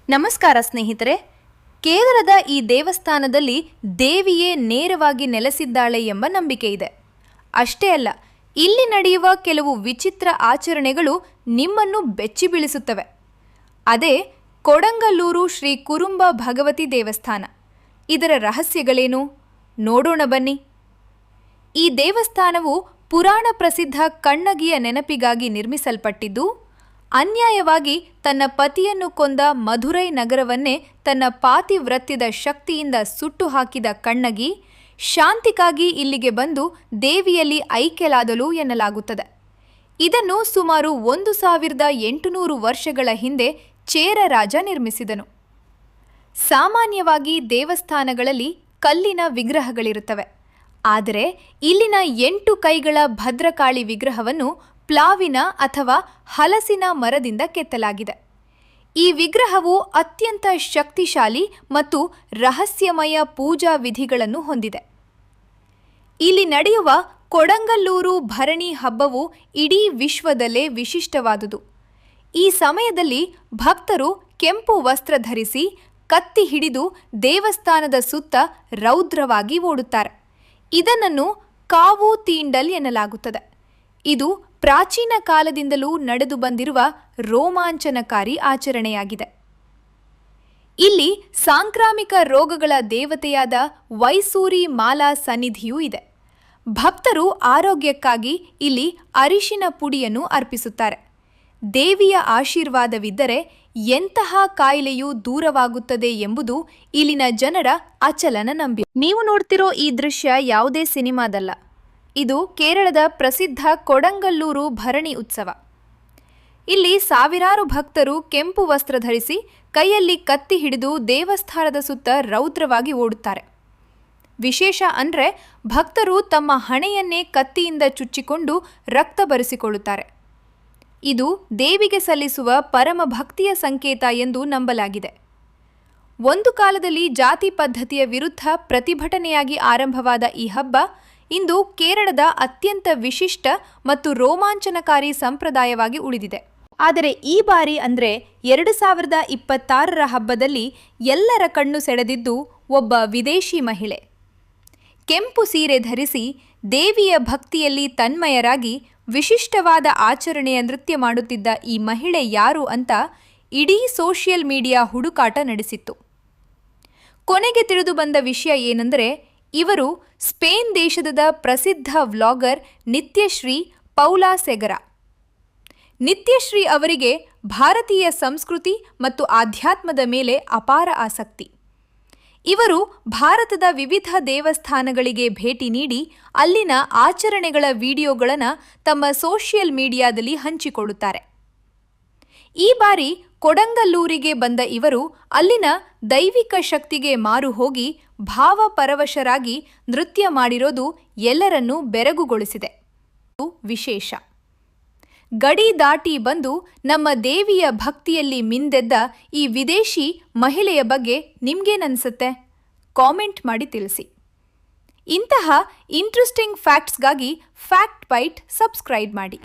ನಮಸ್ಕಾರ ಸ್ನೇಹಿತರೆ. ಕೇರಳದ ಈ ದೇವಸ್ಥಾನದಲ್ಲಿ ದೇವಿಯೇ ನೇರವಾಗಿ ನೆಲೆಸಿದ್ದಾಳೆ ಎಂಬ ನಂಬಿಕೆ ಇದೆ. ಅಷ್ಟೇ ಅಲ್ಲ, ಇಲ್ಲಿ ನಡೆಯುವ ಕೆಲವು ವಿಚಿತ್ರ ಆಚರಣೆಗಳು ನಿಮ್ಮನ್ನು ಬೆಚ್ಚಿ ಬೀಳಿಸುತ್ತವೆ. ಅದೇ ಕೊಡಂಗಲ್ಲೂರು ಶ್ರೀ ಕುರುಂಬ ಭಗವತಿ ದೇವಸ್ಥಾನ. ಇದರ ರಹಸ್ಯಗಳೇನು ನೋಡೋಣ ಬನ್ನಿ. ಈ ದೇವಸ್ಥಾನವು ಪುರಾಣ ಪ್ರಸಿದ್ಧ ಕಣ್ಣಗಿಯ ನೆನಪಿಗಾಗಿ ನಿರ್ಮಿಸಲ್ಪಟ್ಟಿದ್ದು, ಅನ್ಯಾಯವಾಗಿ ತನ್ನ ಪತಿಯನ್ನು ಕೊಂದ ಮಧುರೈ ನಗರವನ್ನೇ ತನ್ನ ಪಾತಿವ್ರತ್ಯದ ಶಕ್ತಿಯಿಂದ ಸುಟ್ಟು ಹಾಕಿದ ಕಣ್ಣಗಿ ಶಾಂತಿಗಾಗಿ ಇಲ್ಲಿಗೆ ಬಂದು ದೇವಿಯಲ್ಲಿ ಐಕ್ಯಲಾದಳು ಎನ್ನಲಾಗುತ್ತದೆ. ಇದನ್ನು ಸುಮಾರು 1800 ವರ್ಷಗಳ ಹಿಂದೆ ಚೇರ ರಾಜ ನಿರ್ಮಿಸಿದನು. ಸಾಮಾನ್ಯವಾಗಿ ದೇವಸ್ಥಾನಗಳಲ್ಲಿ ಕಲ್ಲಿನ ವಿಗ್ರಹಗಳಿರುತ್ತವೆ. ಆದರೆ ಇಲ್ಲಿನ 8 ಕೈಗಳ ಭದ್ರಕಾಳಿ ವಿಗ್ರಹವನ್ನು ಪ್ಲಾವಿನ ಅಥವಾ ಹಲಸಿನ ಮರದಿಂದ ಕೆತ್ತಲಾಗಿದೆ. ಈ ವಿಗ್ರಹವು ಅತ್ಯಂತ ಶಕ್ತಿಶಾಲಿ ಮತ್ತು ರಹಸ್ಯಮಯ ಪೂಜಾ ವಿಧಿಗಳನ್ನು ಹೊಂದಿದೆ. ಇಲ್ಲಿ ನಡೆಯುವ ಕೊಡಂಗಲ್ಲೂರು ಭರಣಿ ಹಬ್ಬವು ಇಡೀ ವಿಶ್ವದಲ್ಲೇ ವಿಶಿಷ್ಟವಾದುದು. ಈ ಸಮಯದಲ್ಲಿ ಭಕ್ತರು ಕೆಂಪು ವಸ್ತ್ರ ಧರಿಸಿ ಕತ್ತಿ ಹಿಡಿದು ದೇವಸ್ಥಾನದ ಸುತ್ತ ರೌದ್ರವಾಗಿ ಓಡುತ್ತಾರೆ. ಇದನ್ನು ಕಾವು ತೀಂಡಲ್ ಎನ್ನಲಾಗುತ್ತದೆ. ಇದು ಪ್ರಾಚೀನ ಕಾಲದಿಂದಲೂ ನಡೆದು ಬಂದಿರುವ ರೋಮಾಂಚನಕಾರಿ ಆಚರಣೆಯಾಗಿದೆ. ಇಲ್ಲಿ ಸಾಂಕ್ರಾಮಿಕ ರೋಗಗಳ ದೇವತೆಯಾದ ವೈಸೂರಿ ಮಾಲಾ ಸನ್ನಿಧಿಯೂ ಇದೆ. ಭಕ್ತರು ಆರೋಗ್ಯಕ್ಕಾಗಿ ಇಲ್ಲಿ ಅರಿಶಿನ ಪುಡಿಯನ್ನು ಅರ್ಪಿಸುತ್ತಾರೆ. ದೇವಿಯ ಆಶೀರ್ವಾದವಿದ್ದರೆ ಎಂತಹ ಕಾಯಿಲೆಯೂ ದೂರವಾಗುತ್ತದೆ ಎಂಬುದು ಇಲ್ಲಿನ ಜನರ ಅಚಲನ ನಂಬಿಕೆ. ನೀವು ನೋಡ್ತಿರೋ ಈ ದೃಶ್ಯ ಯಾವುದೇ ಸಿನಿಮಾದಲ್ಲ. ಇದು ಕೇರಳದ ಪ್ರಸಿದ್ಧ ಕೊಡಂಗಲ್ಲೂರು ಭರಣಿ ಉತ್ಸವ. ಇಲ್ಲಿ ಸಾವಿರಾರು ಭಕ್ತರು ಕೆಂಪು ವಸ್ತ್ರ ಧರಿಸಿ ಕೈಯಲ್ಲಿ ಕತ್ತಿ ಹಿಡಿದು ದೇವಸ್ಥಾನದ ಸುತ್ತ ರೌದ್ರವಾಗಿ ಓಡುತ್ತಾರೆ. ವಿಶೇಷ ಅಂದರೆ ಭಕ್ತರು ತಮ್ಮ ಹಣೆಯನ್ನೇ ಕತ್ತಿಯಿಂದ ಚುಚ್ಚಿಕೊಂಡು ರಕ್ತ ಬರೆಸಿಕೊಳ್ಳುತ್ತಾರೆ. ಇದು ದೇವಿಗೆ ಸಲ್ಲಿಸುವ ಪರಮ ಭಕ್ತಿಯ ಸಂಕೇತ ಎಂದು ನಂಬಲಾಗಿದೆ. ಒಂದು ಕಾಲದಲ್ಲಿ ಜಾತಿ ಪದ್ಧತಿಯ ವಿರುದ್ಧ ಪ್ರತಿಭಟನೆಯಾಗಿ ಆರಂಭವಾದ ಈ ಹಬ್ಬ ಇಂದು ಕೇರಳದ ಅತ್ಯಂತ ವಿಶಿಷ್ಟ ಮತ್ತು ರೋಮಾಂಚನಕಾರಿ ಸಂಪ್ರದಾಯವಾಗಿ ಉಳಿದಿದೆ. ಆದರೆ ಈ ಬಾರಿ ಅಂದರೆ 2026ರ ಹಬ್ಬದಲ್ಲಿ ಎಲ್ಲರ ಕಣ್ಣು ಸೆಳೆದಿದ್ದು ಒಬ್ಬ ವಿದೇಶಿ ಮಹಿಳೆ. ಕೆಂಪು ಸೀರೆ ಧರಿಸಿ ದೇವಿಯ ಭಕ್ತಿಯಲ್ಲಿ ತನ್ಮಯರಾಗಿ ವಿಶಿಷ್ಟವಾದ ಆಚರಣೆಯ ನೃತ್ಯ ಮಾಡುತ್ತಿದ್ದ ಈ ಮಹಿಳೆ ಯಾರು ಅಂತ ಇಡೀ ಸೋಷಿಯಲ್ ಮೀಡಿಯಾ ಹುಡುಕಾಟ ನಡೆಸಿತ್ತು. ಕೊನೆಗೆ ತಿಳಿದು ಬಂದ ವಿಷಯ ಏನೆಂದರೆ, ಇವರು ಸ್ಪೇನ್ ದೇಶದ ಪ್ರಸಿದ್ಧ ವ್ಲಾಗರ್ ನಿತ್ಯಶ್ರೀ ಪೌಲಾ ಸೆಗರಾ. ನಿತ್ಯಶ್ರೀ ಅವರಿಗೆ ಭಾರತೀಯ ಸಂಸ್ಕೃತಿ ಮತ್ತು ಆಧ್ಯಾತ್ಮದ ಮೇಲೆ ಅಪಾರ ಆಸಕ್ತಿ. ಇವರು ಭಾರತದ ವಿವಿಧ ದೇವಸ್ಥಾನಗಳಿಗೆ ಭೇಟಿ ನೀಡಿ ಅಲ್ಲಿನ ಆಚರಣೆಗಳ ವಿಡಿಯೋಗಳನ್ನು ತಮ್ಮ ಸೋಷಿಯಲ್ ಮೀಡಿಯಾದಲ್ಲಿ ಹಂಚಿಕೊಳ್ಳುತ್ತಾರೆ. ಈ ಬಾರಿ ಕೊಡಂಗಲ್ಲೂರಿಗೆ ಬಂದ ಇವರು ಅಲ್ಲಿನ ದೈವಿಕ ಶಕ್ತಿಗೆ ಮಾರು ಹೋಗಿ ಭಾವಪರವಶರಾಗಿ ನೃತ್ಯ ಮಾಡಿರೋದು ಎಲ್ಲರನ್ನೂ ಬೆರಗುಗೊಳಿಸಿದೆ. ವಿಶೇಷ, ಗಡಿ ದಾಟಿ ಬಂದು ನಮ್ಮ ದೇವಿಯ ಭಕ್ತಿಯಲ್ಲಿ ಮಿಂದೆದ್ದ ಈ ವಿದೇಶಿ ಮಹಿಳೆಯ ಬಗ್ಗೆ ನಿಮ್ಗೇನನ್ಸುತ್ತೆ? ಕಾಮೆಂಟ್ ಮಾಡಿ ತಿಳಿಸಿ. ಇಂತಹ ಇಂಟ್ರೆಸ್ಟಿಂಗ್ ಫ್ಯಾಕ್ಟ್ಸ್ಗಾಗಿ ಫ್ಯಾಕ್ಟ್ ಬೈಟ್ ಸಬ್ಸ್ಕ್ರೈಬ್ ಮಾಡಿ.